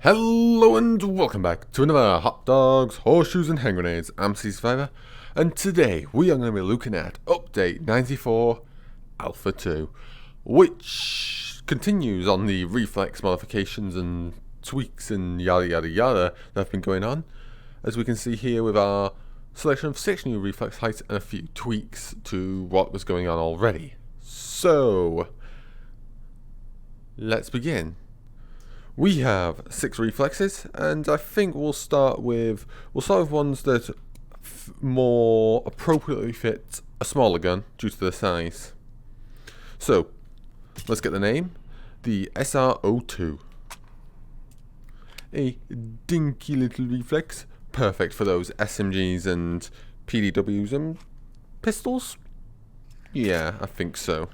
Hello and welcome back to another Hot Dogs, Horseshoes and Hand Grenades. I'm C-Survivor, and today we are going to be looking at Update 94 Alpha 2, which continues on the reflex modifications and tweaks and yada yada yada that have been going on. As we can see here with our selection of 6 new reflex heights and a few tweaks to what was going on already. So, let's begin. We have 6 reflexes, and I think we'll start with ones that more appropriately fit a smaller gun due to the size. So, let's get the name. The SR02. A dinky little reflex, perfect for those SMGs and PDWs and pistols? Yeah, I think so.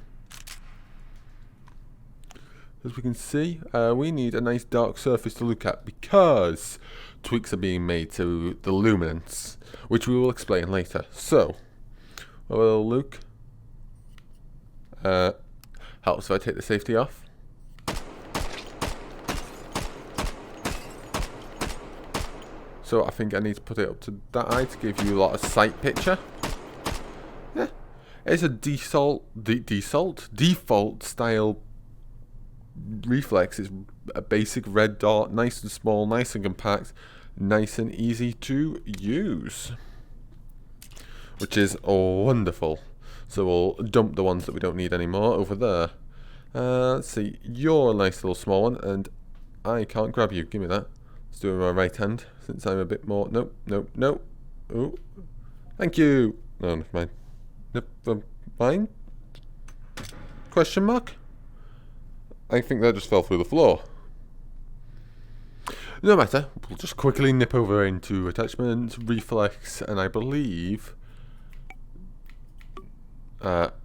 As we can see, we need a nice dark surface to look at because tweaks are being made to the luminance, which we will explain later. So, a little look. Helps if I take the safety off. So I think I need to put it up to that eye to give you a lot of sight picture. Yeah, it's a default style reflex. Is a basic red dot, nice and small, nice and compact, nice and easy to use, which is wonderful. So we'll dump the ones that we don't need anymore over there. Let's see, you're a nice little small one, and I can't grab you. Give me that. Let's do it with my right hand, since I'm a bit more. Nope, nope, nope. Oh, thank you. No, never mind. Never mind. Question mark? I think that just fell through the floor. No matter, we'll just quickly nip over into attachment, reflex, and I believe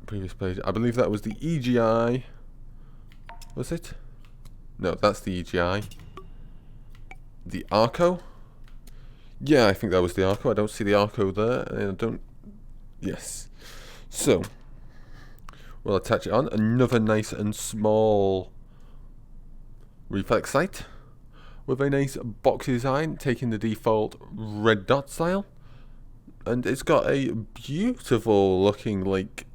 previous page, I believe that was the EGI. Was it? No, that's the EGI. The Arco? Yeah, I think that was the Arco. I don't see the Arco there, and I don't. Yes. So, we'll attach it on. Another nice and small reflex sight with a nice box design, taking the default red dot style, and it's got a beautiful looking like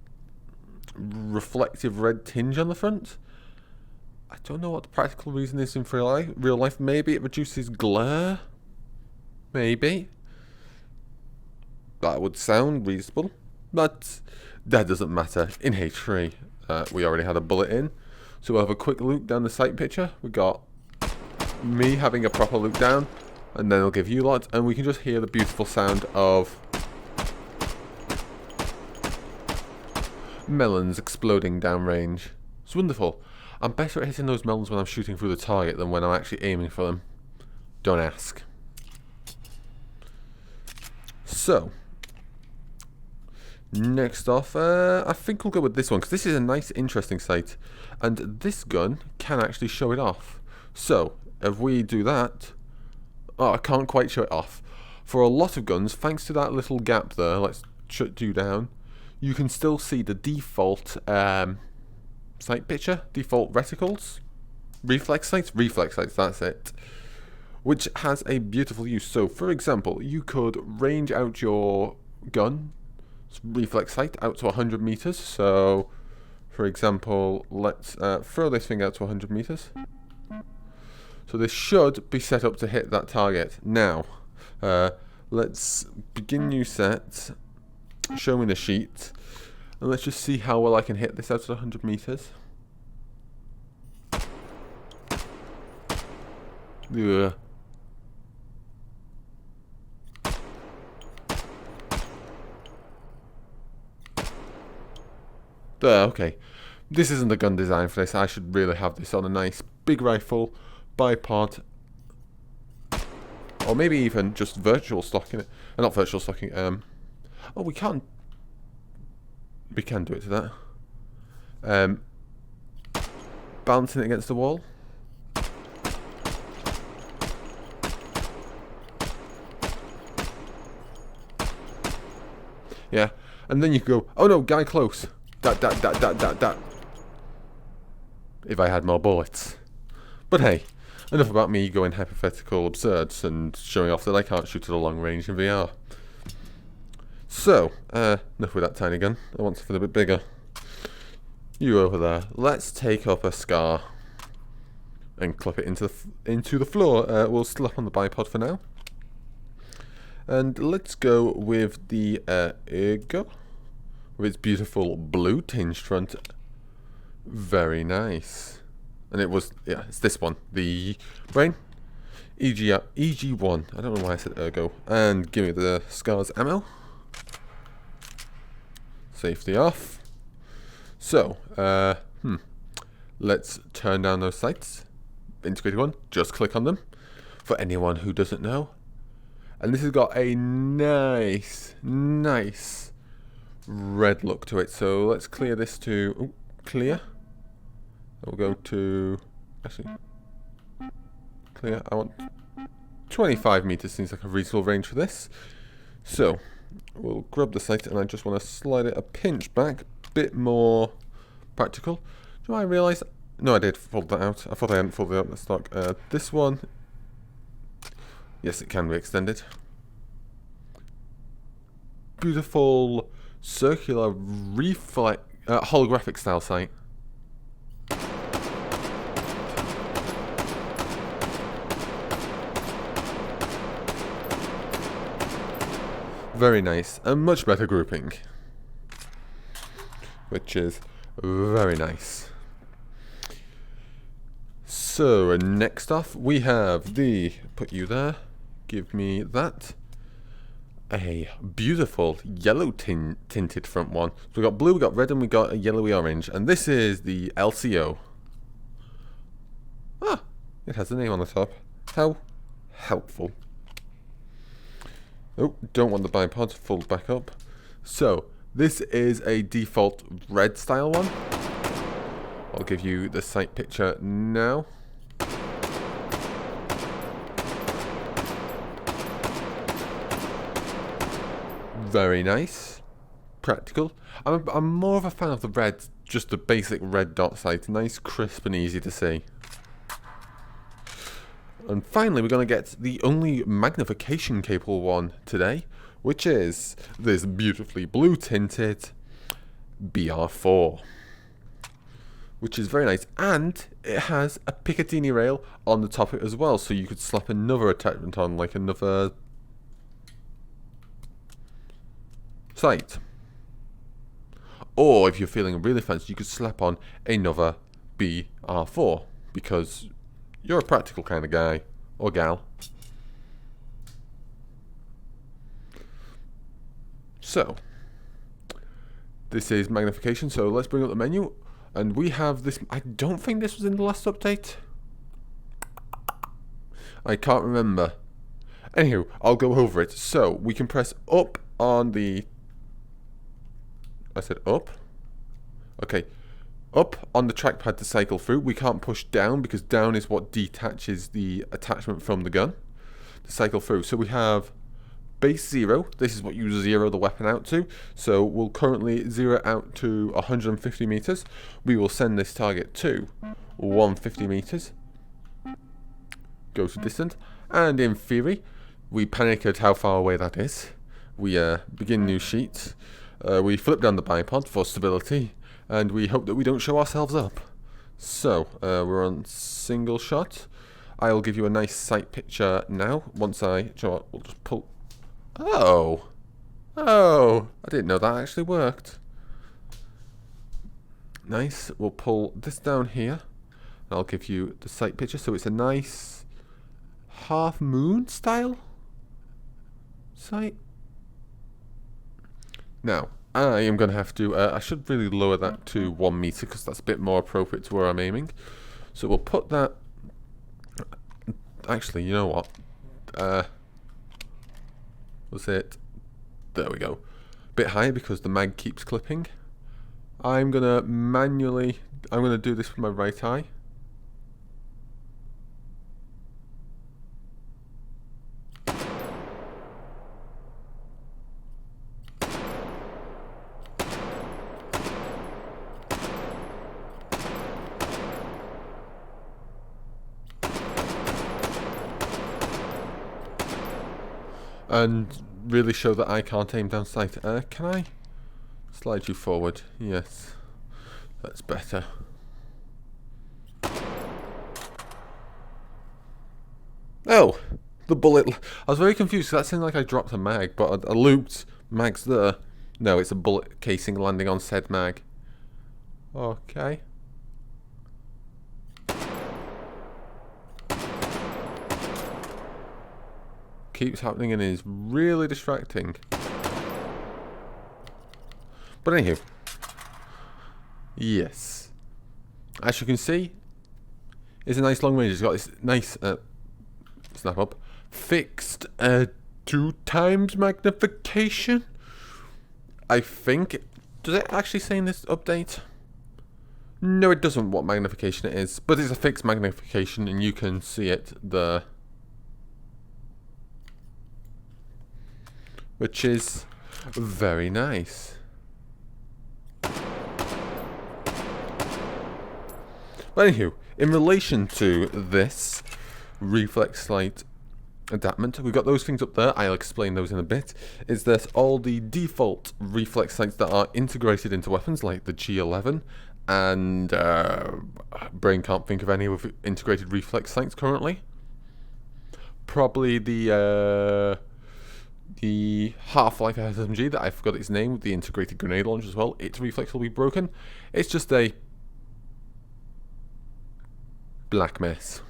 reflective red tinge on the front. I don't know what the practical reason is in real life. Maybe it reduces glare. Maybe that would sound reasonable, but that doesn't matter. In H3, we already had a bullet in, so we'll have a quick look down the sight picture. We got me having a proper look down, and then I'll give you lot, and we can just hear the beautiful sound of melons exploding downrange. It's wonderful. I'm better at hitting those melons when I'm shooting through the target than when I'm actually aiming for them. Don't ask. So, next off, I think we'll go with this one, because this is a nice, interesting sight, and this gun can actually show it off. So, if we do that, I can't quite show it off. For a lot of guns, thanks to that little gap there, let's shut you down, you can still see the default sight picture, default reticles, reflex sights, that's it, which has a beautiful use. So, for example, you could range out your gun reflex sight out to 100 meters. So, for example, let's throw this thing out to 100 meters. So this should be set up to hit that target. Now, let's begin new set. Show me the sheet, and let's just see how well I can hit this out to 100 meters. Yeah. There, okay. This isn't the gun design for this. I should really have this on a nice big rifle, bipod, or maybe even just virtual stocking it. Not virtual stocking. Oh, we can do it to that. Balancing it against the wall. Yeah, and then you go, oh no, guy close. Dat. If I had more bullets. But hey, enough about me going hypothetical absurds and showing off that I can't shoot at a long range in VR. So, enough with that tiny gun. I want something a bit bigger. You over there. Let's take up a SCAR and clip it into the floor. We'll slap on the bipod for now. And let's go with the Ergo, with its beautiful blue tinged front. Very nice. And it was, yeah, it's this one, the Brain EG1. I don't know why I said Ergo. And give me the SCAR's ammo. Safety off. So, let's turn down those sights. Integrated one, just click on them. For anyone who doesn't know. And this has got a nice red look to it. So let's clear this to, clear. We'll go to, actually, clear. I want 25 meters, seems like a reasonable range for this. So, we'll grab the sight and I just want to slide it a pinch back, bit more practical. Do I realise? No, I did fold that out. I thought I hadn't folded out the stock. This one, yes, it can be extended. Beautiful circular holographic style sight. Very nice, and much better grouping, which is very nice. So next off we have the, put you there, give me that, a beautiful yellow tinted front one. So we got blue, we got red, and we got a yellowy orange, and this is the LCO. Ah, it has a name on the top. How helpful. Oh, don't want the bipod, fold back up. So, this is a default red style one. I'll give you the sight picture now. Very nice. Practical. I'm more of a fan of the red, just the basic red dot sight. Nice, crisp and easy to see. And finally, we're going to get the only magnification capable one today, which is this beautifully blue tinted BR4, which is very nice. And it has a Picatinny rail on the top of it as well, so you could slap another attachment on, like another sight. Or if you're feeling really fancy, you could slap on another BR4, because you're a practical kind of guy or gal. So, this is magnification. So let's bring up the menu. And we have this. I don't think this was in the last update. I can't remember. Anywho, I'll go over it. So, we can press up on the... I said up? Okay. Up on the trackpad to cycle through. We can't push down because down is what detaches the attachment from the gun to cycle through. So we have base 0. This is what you zero the weapon out to. So we'll currently zero out to 150 meters. We will send this target to 150 meters. Go to distant. And in theory, we panic at how far away that is. We begin new sheet. We flip down the bipod for stability. And we hope that we don't show ourselves up. So, we're on single shot. I'll give you a nice sight picture now. Once we'll just pull... Oh! Oh! I didn't know that actually worked. Nice. We'll pull this down here. I'll give you the sight picture. So it's a nice half moon style sight. Now, I am going to have to, I should really lower that to 1 meter because that's a bit more appropriate to where I'm aiming. So we'll put that, actually, you know what, was it, there we go, a bit higher because the mag keeps clipping. I'm going to manually, I'm going to do this with my right eye. and really show that I can't aim down sight. Can I slide you forward? Yes, that's better. Oh, the bullet. I was very confused. That seemed like I dropped a mag, but I looped. Mag's there. No, it's a bullet casing landing on said mag. Okay. Keeps happening and is really distracting. But anywho. Yes. As you can see, it's a nice long range. It's got this nice snap up. Fixed 2 times magnification. I think. Does it actually say in this update? No, it doesn't what magnification it is. But it's a fixed magnification and you can see it there. Which is very nice. But anywho, in relation to this reflex sight adaptment, we've got those things up there. I'll explain those in a bit. Is that all the default reflex sights that are integrated into weapons, like the G11, and brain can't think of any with integrated reflex sights currently. Probably the Half-Life SMG that I forgot its name, with the integrated grenade launcher as well. Its reflex will be broken. It's just a black mess.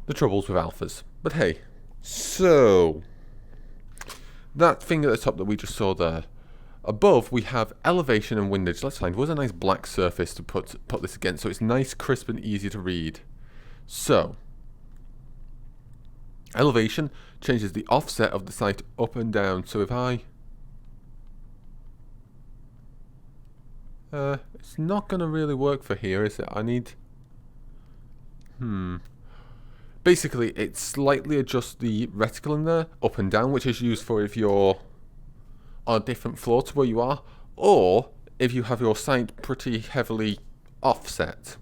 The troubles with alphas. But hey, so that thing at the top that we just saw there. Above we have elevation and windage. Let's find where's a nice black surface to put this against so it's nice, crisp and easy to read. So elevation changes the offset of the sight up and down. So if I it's not going to really work for here, is it? I need basically it slightly adjusts the reticle in there up and down, which is used for if you're on a different floor to where you are, or if you have your sight pretty heavily offset.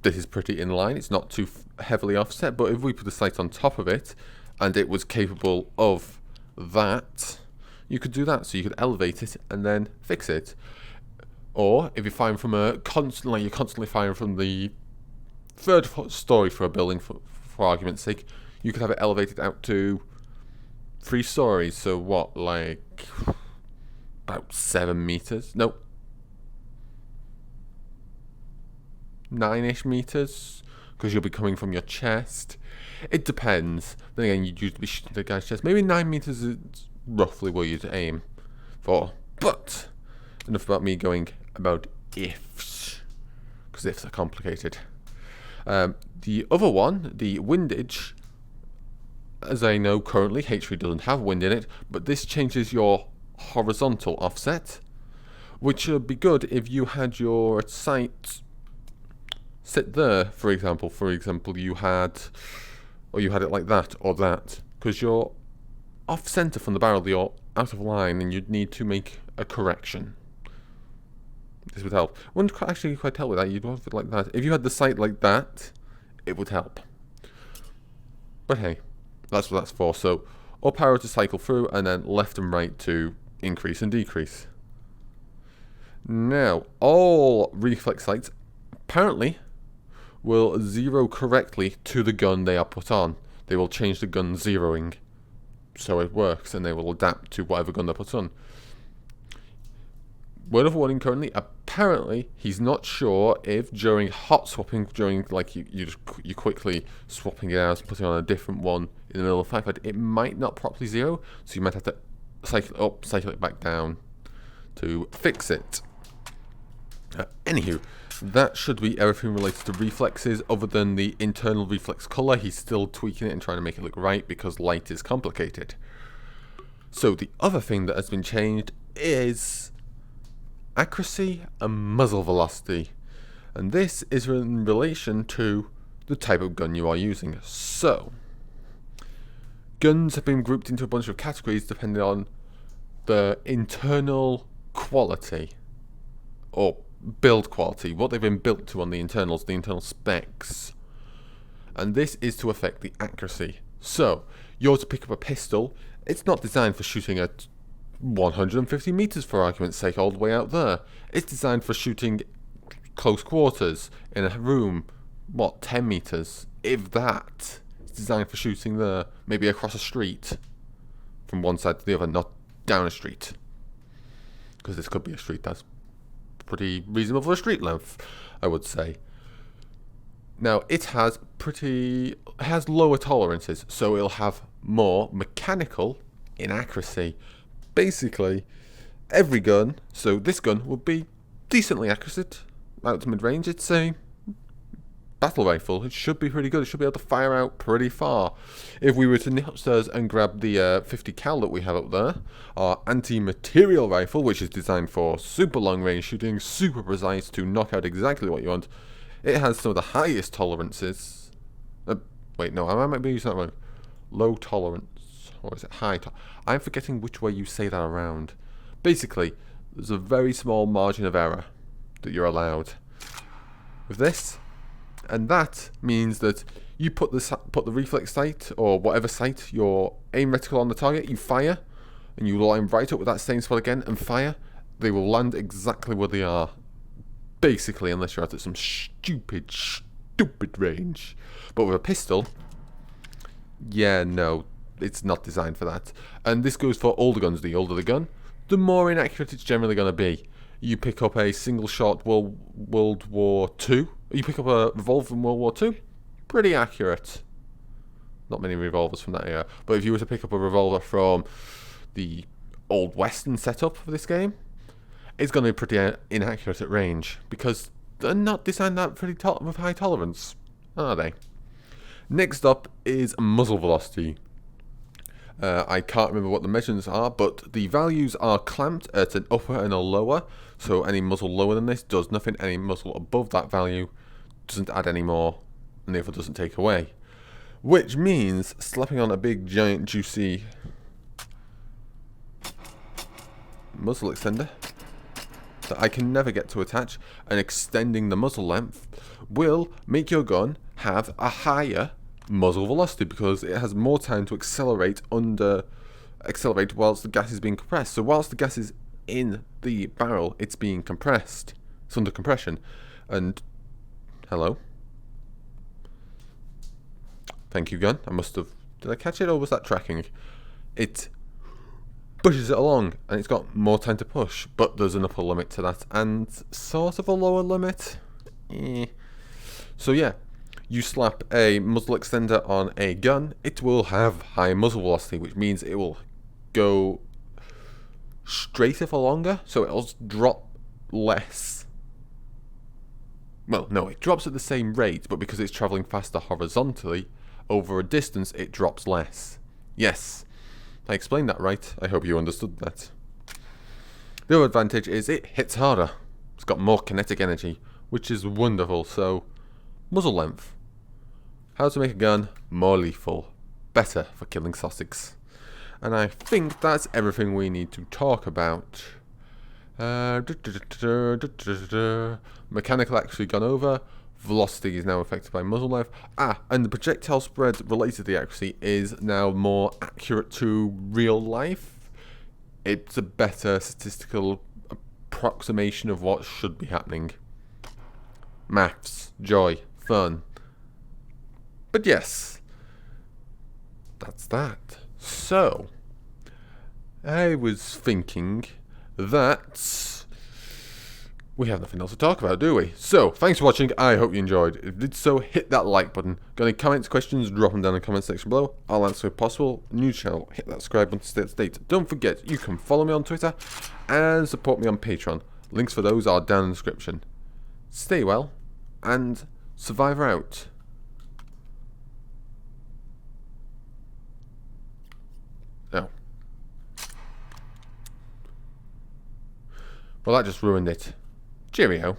This is pretty in line, it's not too heavily offset, but if we put the sight on top of it and it was capable of that, you could do that. So you could elevate it and then fix it. Or if you're firing from you're constantly firing from the 3rd story for a building, for argument's sake, you could have it elevated out to 3 stories. So what, like about 7 meters? Nope. 9-ish meters, because you'll be coming from your chest. It depends. Then again, you'd usually be shooting the guy's chest. Maybe 9 meters is roughly where you'd aim for. But enough about me going about ifs, because ifs are complicated. The other one, the windage, as I know currently, H3 doesn't have wind in it, but this changes your horizontal offset, which would be good if you had your sight sit there, for example. You had it like that or that, because you're off center from the barrel, you're out of line, and you'd need to make a correction. This would help. Wouldn't actually quite help with that. You'd want it like that. If you had the sight like that, it would help. But hey, that's what that's for. So up arrow to cycle through, and then left and right to increase and decrease. Now, all reflex sights apparently will zero correctly to the gun they are put on. They will change the gun zeroing so it works, and they will adapt to whatever gun they're put on. Word of warning currently, apparently he's not sure if during hot swapping, during like you quickly swapping it out and putting on a different one in the middle of a firefight, it might not properly zero, so you might have to cycle it up, cycle it back down to fix it. Anywho, that should be everything related to reflexes, other than the internal reflex color. He's still tweaking it and trying to make it look right because light is complicated. So the other thing that has been changed is accuracy and muzzle velocity, and this is in relation to the type of gun you are using. So guns have been grouped into a bunch of categories depending on the internal quality or build quality, what they've been built to on the internals, the internal specs, and this is to affect the accuracy. So, you're to pick up a pistol. It's not designed for shooting at 150 meters, for argument's sake, all the way out there. It's designed for shooting close quarters in a room, 10 meters, if that. It's designed for shooting there, maybe across a street, from one side to the other, not down a street. Because this could be a street that's pretty reasonable for a street length, I would say. Now, it has lower tolerances, so it'll have more mechanical inaccuracy. Basically, every gun, so this gun will be decently accurate out to mid-range. It's a battle rifle. It should be pretty good. It should be able to fire out pretty far. If we were to nip upstairs and grab the 50 cal that we have up there, our anti-material rifle, which is designed for super long range shooting, super precise to knock out exactly what you want, it has some of the highest tolerances. Wait, no, I might be using that wrong. Low tolerance, or is it high? I'm forgetting which way you say that around. Basically, there's a very small margin of error that you're allowed with this, and that means that you put the reflex sight or whatever sight, your aim reticle on the target, you fire, and you line right up with that same spot again and fire. They will land exactly where they are. Basically, unless you're at some stupid range. But with a pistol, yeah, no, it's not designed for that. And this goes for older guns. The older the gun, the more inaccurate it's generally going to be. You pick up a single shot World War II. You pick up a revolver from World War II, pretty accurate. Not many revolvers from that era. But if you were to pick up a revolver from the old Western setup for this game, it's going to be pretty inaccurate at range, because they're not designed that pretty with high tolerance, are they? Next up is muzzle velocity. I can't remember what the measurements are, but the values are clamped at an upper and a lower, so any muzzle lower than this does nothing, any muzzle above that value doesn't add any more, and therefore doesn't take away. Which means slapping on a big, giant, juicy muzzle extender that I can never get to attach, and extending the muzzle length will make your gun have a higher muzzle velocity, because it has more time to accelerate whilst the gas is being compressed. So whilst the gas is in the barrel, it's being compressed. It's under compression. And hello. Thank you, gun. Did I catch it, or was that tracking? It pushes it along, and it's got more time to push, but there's an upper limit to that, and sort of a lower limit. So yeah, you slap a muzzle extender on a gun, it will have high muzzle velocity, which means it will go straighter for longer, so it'll drop less. Well, no, it drops at the same rate, but because it's travelling faster horizontally over a distance, it drops less. Yes, I explained that right. I hope you understood that. The other advantage is it hits harder. It's got more kinetic energy, which is wonderful. So, muzzle length. How to make a gun more lethal. Better for killing Sussex. And I think that's everything we need to talk about. Mechanical accuracy gone over. Velocity is now affected by muzzle length. And the projectile spread related to the accuracy is now more accurate to real life. It's a better statistical approximation of what should be happening. Maths, joy, fun. But yes, that's that. So, I was thinking that we have nothing else to talk about, do we? So, thanks for watching. I hope you enjoyed. If you did so, hit that like button. Got any comments, questions, drop them down in the comment section below. I'll answer if possible. New channel, hit that subscribe button to stay up to date. Don't forget, you can follow me on Twitter and support me on Patreon. Links for those are down in the description. Stay well, and Survivor out. Oh. Well, that just ruined it. Cheerio.